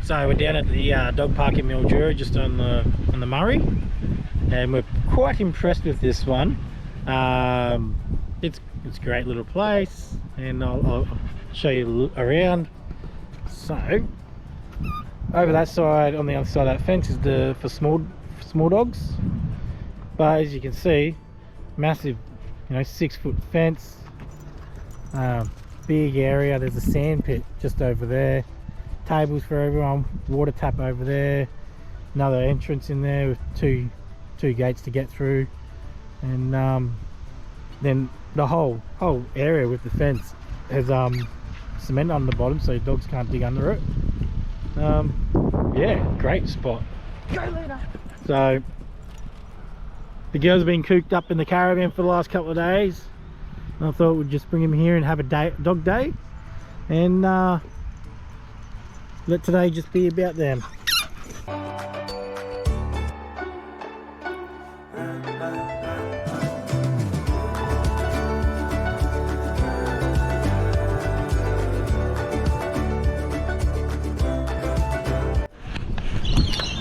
So we're down at the dog park in Mildura, just on the Murray, and we're quite impressed with this one. It's a great little place, and I'll show you around. So over that side, on the other side of that fence, is for small dogs. But as you can see, massive, 6-foot fence, big area. There's a sand pit just over there, tables for everyone, water tap over there, another entrance in there with two gates to get through, and then the whole area with the fence has cement on the bottom, so dogs can't dig under it. Yeah, great spot. Go, Luna. So the girls have been cooped up in the caravan for the last couple of days. I thought we'd just bring them here and have a dog day, and let today just be about them.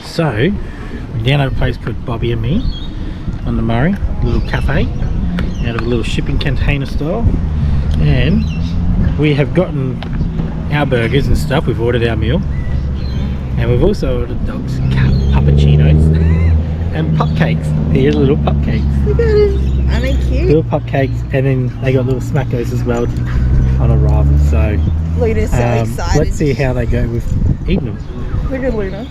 So we're down at a place called Bobby and Me on the Murray, a little cafe out of a little shipping container style, and we have gotten our burgers and stuff. We've ordered our meal, and we've also ordered dogs cappuccinos and cupcakes. Here's little cupcakes. Look at it, aren't they cute? Little cupcakes, and then they got little smackos as well on arrival. So Luna's so excited. let's see how they go with eating them. Look at Luna.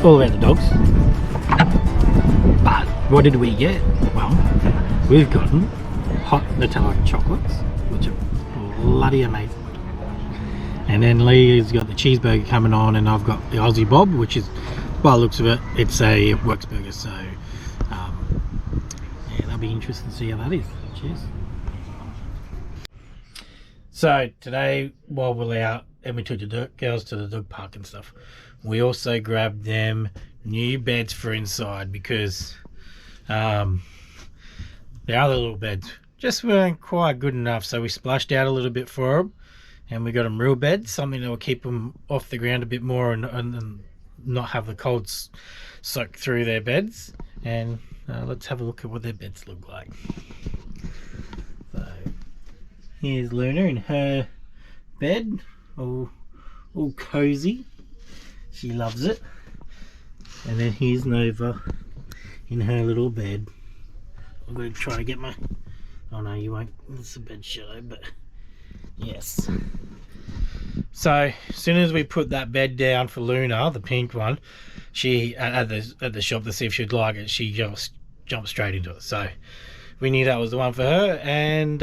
All about the dogs. But what did we get? Well, we've gotten hot Nutella chocolates, which are bloody amazing. And then Lee's got the cheeseburger coming on, and I've got the Aussie Bob, which is, by the looks of it, it's a works burger. So yeah, that'll be interesting to see how that is. Cheers. So today, while we're out and we took the girls to the dog park and stuff, we also grabbed them new beds for inside, because the other little beds just weren't quite good enough. So we splashed out a little bit for them, and we got them real beds, something that will keep them off the ground a bit more, and not have the cold soak through their beds. And let's have a look at what their beds look like. So here's Luna in her bed, all cozy. She loves it. And then here's Nova in her little bed. I'm going to try to get my... Oh no, you won't. It's a bed shadow, but yes. So as soon as we put that bed down for Luna, the pink one, she at the shop to see if she'd like it, she just jumped straight into it. So we knew that was the one for her, and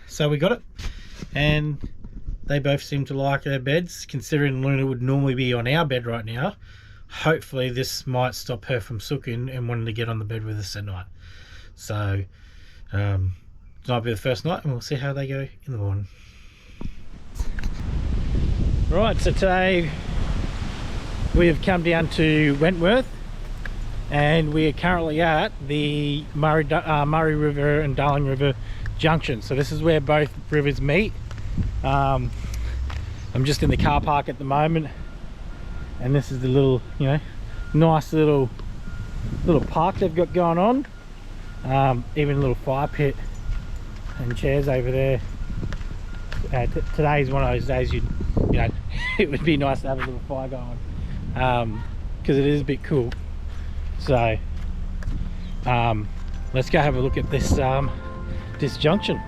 so we got it. And they both seem to like their beds, considering Luna would normally be on our bed right now. Hopefully this might stop her from sooking and wanting to get on the bed with us at night. So tonight will be the first night, and we'll see how they go in the morning. Right, so today we have come down to Wentworth, and we are currently at the Murray River and Darling River junction. So this is where both rivers meet. I'm just in the car park at the moment, and this is the little, nice little park they've got going on. Even a little fire pit and chairs over there. Today's one of those days it would be nice to have a little fire going, because it is a bit cool. So let's go have a look at this this junction.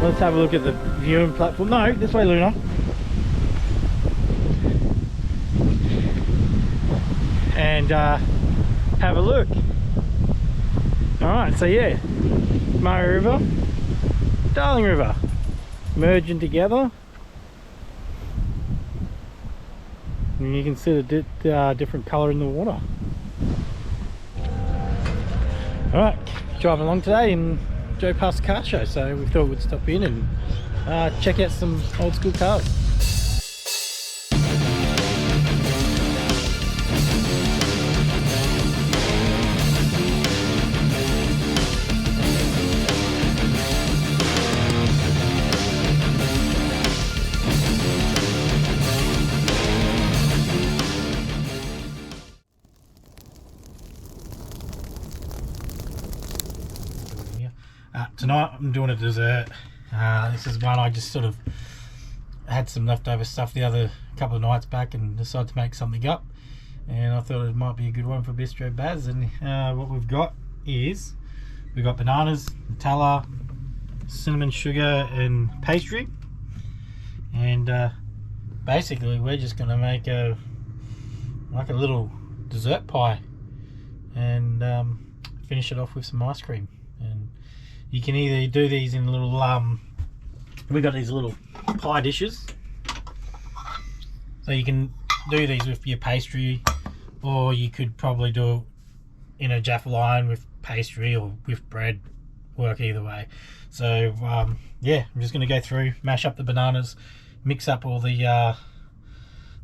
Let's have a look at the viewing platform. No, this way, Luna. And have a look. Alright, so yeah, Murray River, Darling River, merging together. and you can see the different colour in the water. Alright, driving along today and drove past the car show, so we thought we'd stop in and check out some old school cars. Tonight I'm doing a dessert. This is one I just sort of had some leftover stuff the other couple of nights back and decided to make something up, and I thought it might be a good one for Bistro Baz. And what we've got is we've got bananas, Nutella, cinnamon sugar and pastry, and basically we're just going to make a little dessert pie and finish it off with some ice cream. And you can either do these in little we got these little pie dishes, so you can do these with your pastry, or you could probably do it in a Jaffa line with pastry or with bread. Work either way. So yeah, I'm just going to go through, mash up the bananas, mix up all the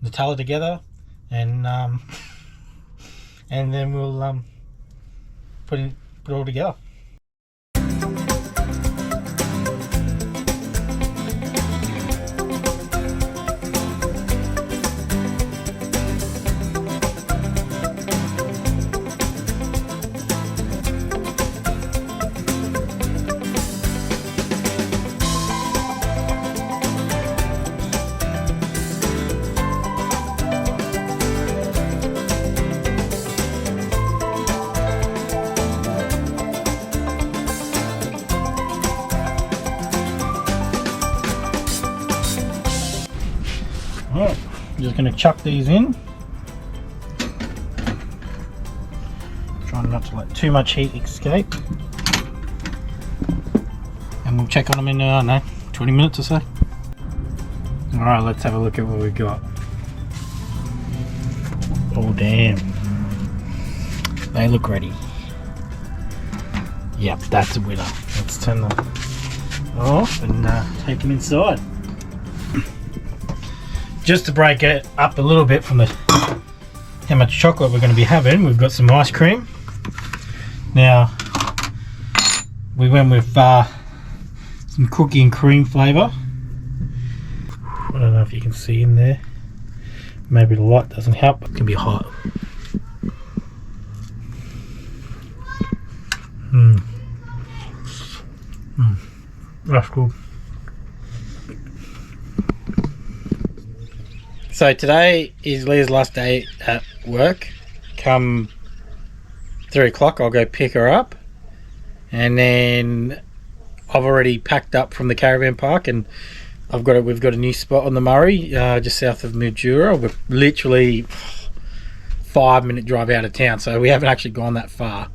Nutella together, and then we'll put it all together. Alright, I'm just going to chuck these in. Trying not to let too much heat escape. And we'll check on them in, I don't know, 20 minutes or so. Alright, let's have a look at what we've got. Oh damn. They look ready. Yep, that's a winner. Let's turn them off and take them inside. Just to break it up a little bit from how much chocolate we're going to be having, we've got some ice cream. Now, we went with some cookie and cream flavour. I don't know if you can see in there. Maybe the light doesn't help. It can be hot. That's good. So today is Leah's last day at work. Come 3 o'clock I'll go pick her up, and then I've already packed up from the caravan park, and we've got a new spot on the Murray, just south of Mildura. We're literally 5-minute drive out of town, so we haven't actually gone that far.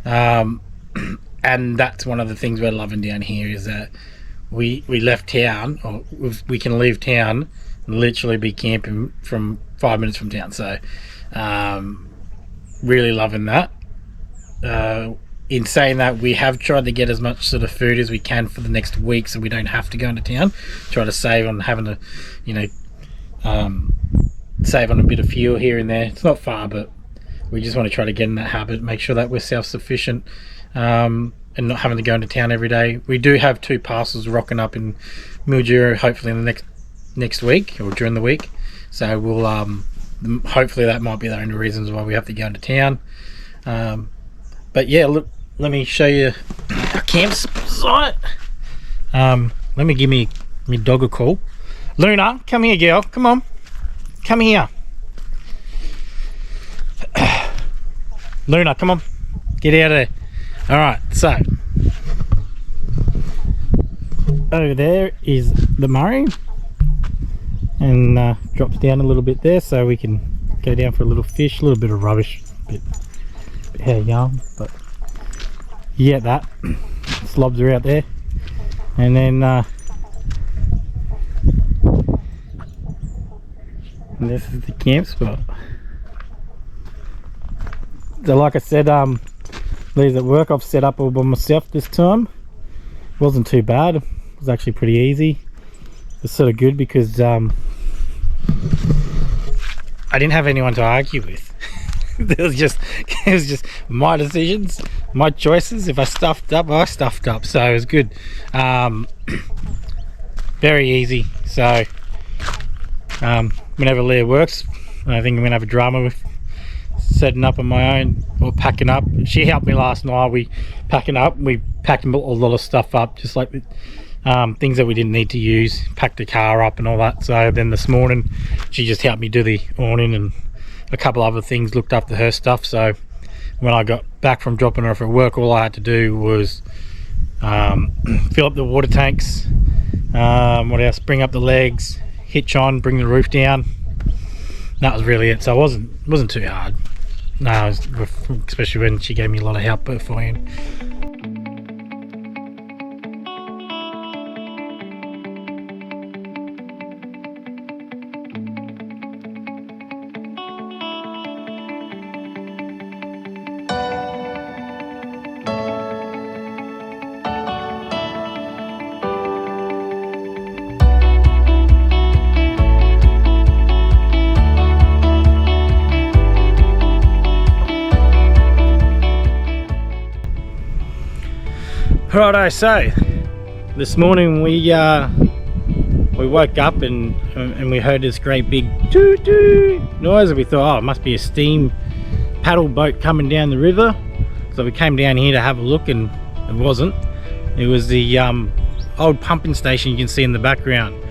And that's one of the things we're loving down here, is that we left town, or we can leave town and literally be camping from 5 minutes from town. So really loving that. In saying that, we have tried to get as much sort of food as we can for the next week, so we don't have to go into town. Try to save on having to, save on a bit of fuel here and there. It's not far, but we just want to try to get in that habit, make sure that we're self-sufficient, and not having to go into town every day. We do have 2 parcels rocking up in Mildura, hopefully in the next week or during the week. So we'll hopefully that might be the only reasons why we have to go into town. But yeah, look, let me show you our campsite. Let me give me dog a call. Luna, come here, girl. Come on, come here. Luna, come on, get out of there. All right, so over there is the Murray, and drops down a little bit there, so we can go down for a little fish, a little bit of rubbish, bit hair yarn, but yeah, that slobs are out there. And then And this is the camp spot. So like I said, these at work I've set up all by myself this time. Wasn't too bad. It was actually pretty easy. It's sort of good because I didn't have anyone to argue with. it was just my decisions, my choices. If I stuffed up, I stuffed up. So it was good. Very easy. So whenever Leah works, I think I'm gonna have a drama with setting up on my own or packing up. She helped me last night. We packed a lot of stuff up, just like things that we didn't need to use, packed the car up and all that. So then this morning she just helped me do the awning and a couple other things, looked after her stuff. So when I got back from dropping her off at work, all I had to do was fill up the water tanks, what else, bring up the legs, hitch on, bring the roof down. That was really it. So it wasn't too hard. No, especially when she gave me a lot of help beforehand. Righto, so this morning we woke up and we heard this great big doo-doo noise, and we thought, oh, it must be a steam paddle boat coming down the river. So we came down here to have a look, and it wasn't. It was the old pumping station you can see in the background.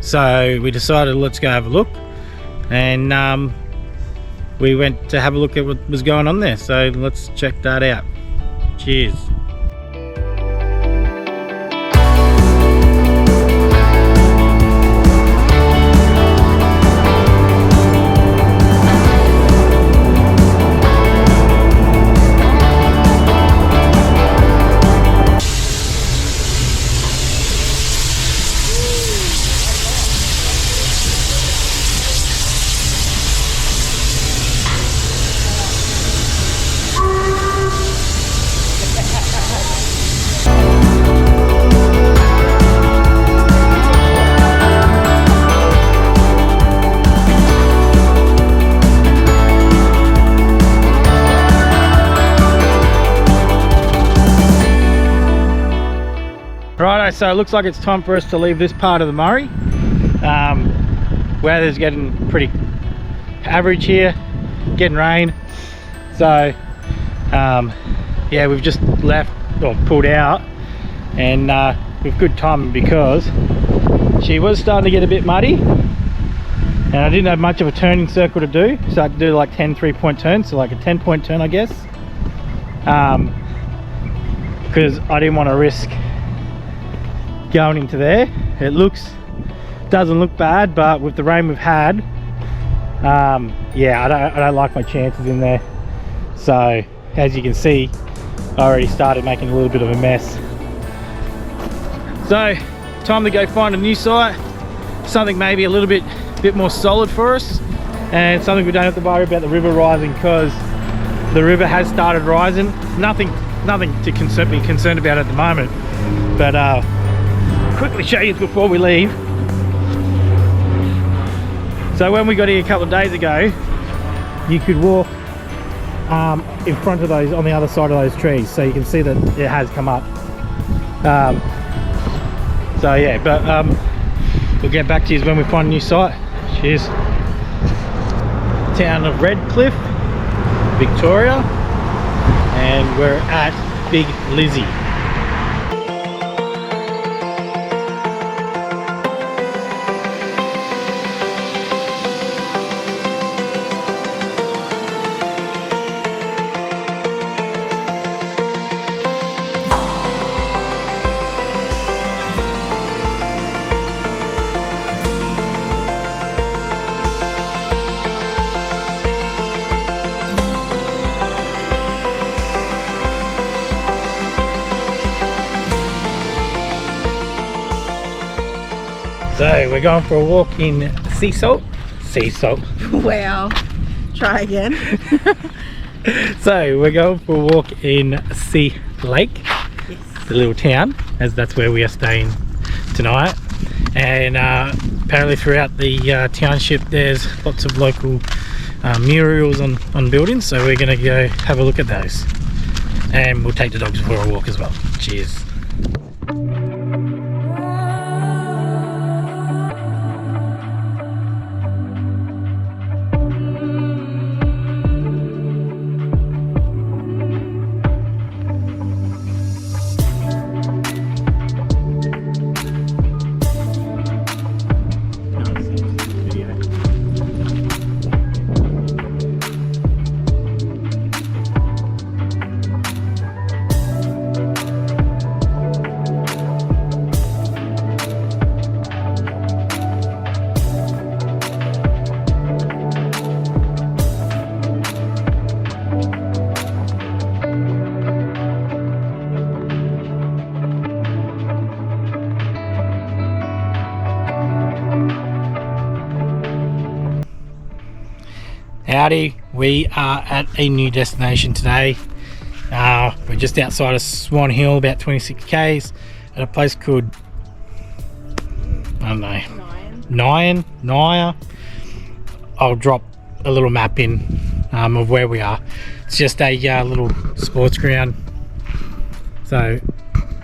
So we decided, let's go have a look, and we went to have a look at what was going on there. So let's check that out. Cheers. Righto, so it looks like it's time for us to leave this part of the Murray. Weather's getting pretty average here, getting rain. So yeah, we've just left or pulled out, and with good timing because she was starting to get a bit muddy, and I didn't have much of a turning circle to do, so I had to do like 10 3-point turns, so like a 10-point turn, I guess, because I didn't want to risk going into there. It doesn't look bad, but with the rain we've had, yeah, I don't like my chances in there. So as you can see, I already started making a little bit of a mess. So time to go find a new site, something maybe a little bit more solid for us, and something we don't have to worry about the river rising, because the river has started rising. Nothing to be concerned about at the moment, but quickly show you before we leave. So when we got here a couple of days ago, you could walk in front of those, on the other side of those trees, so you can see that it has come up. So yeah, but we'll get back to you when we find a new site. Cheers. Town of Redcliffe, Victoria, and we're at Big Lizzie. So we're going for a walk in sea salt, sea salt. Wow. Try again. So we're going for a walk in Sea Lake, Yes. the little town, as that's where we are staying tonight. And apparently throughout the township there's lots of local murals on buildings, so we're going to go have a look at those. And we'll take the dogs for a walk as well. Cheers. Howdy, we are at a new destination today. We're just outside of Swan Hill, about 26 k's, at a place called, I don't know, Naya. I'll drop a little map in of where we are. It's just a little sports ground. So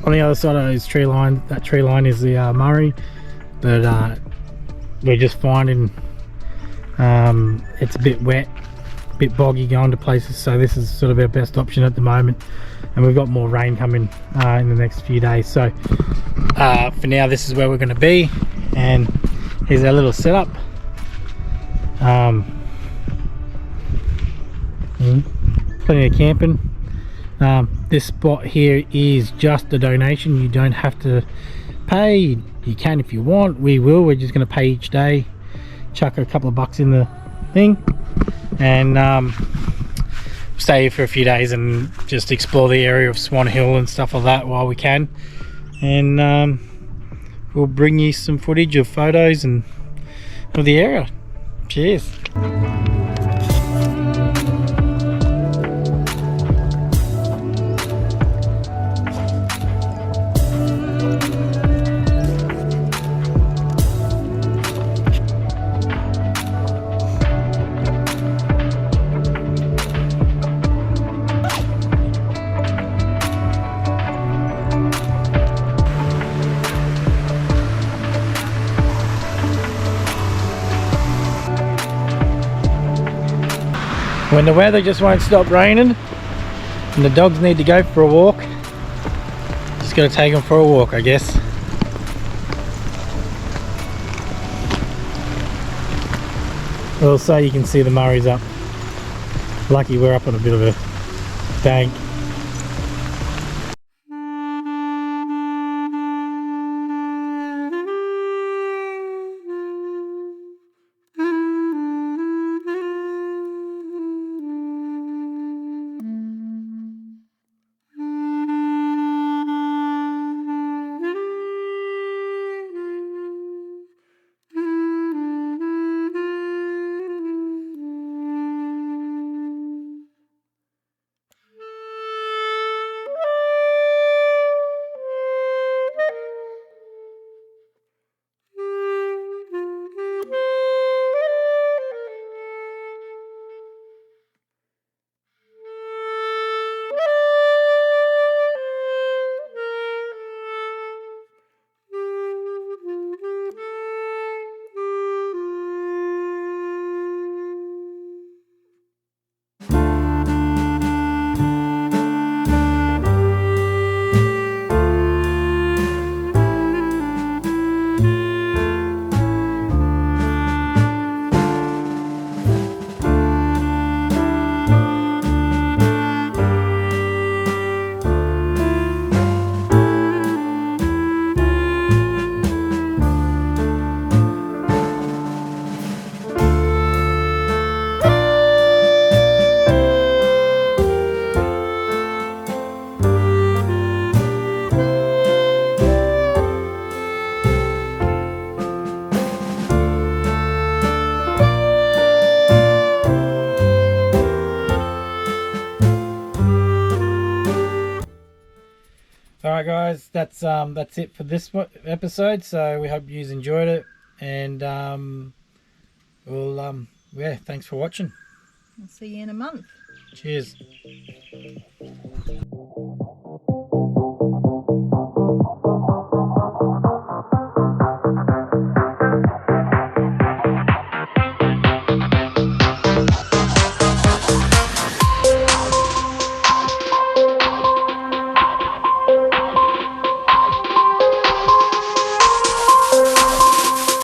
on the other side of those tree line, that tree line is the Murray, but we're just finding it's a bit wet, a bit boggy going to places, so this is sort of our best option at the moment, and we've got more rain coming in the next few days. So for now this is where we're going to be, and here's our little setup. Plenty of camping. This spot here is just a donation. You don't have to pay. You can if you want. We will. We're just going to pay each day, chuck a couple of bucks in the thing, and stay here for a few days and just explore the area of Swan Hill and stuff like that while we can. And we'll bring you some footage of photos and of the area. Cheers. When the weather just won't stop raining and the dogs need to go for a walk, just got to take them for a walk, I guess. Also, you can see the Murray's up. Lucky we're up on a bit of a bank. right, guys, that's it for this episode. So we hope you enjoyed it, and thanks for watching. I'll see you in a month. Cheers.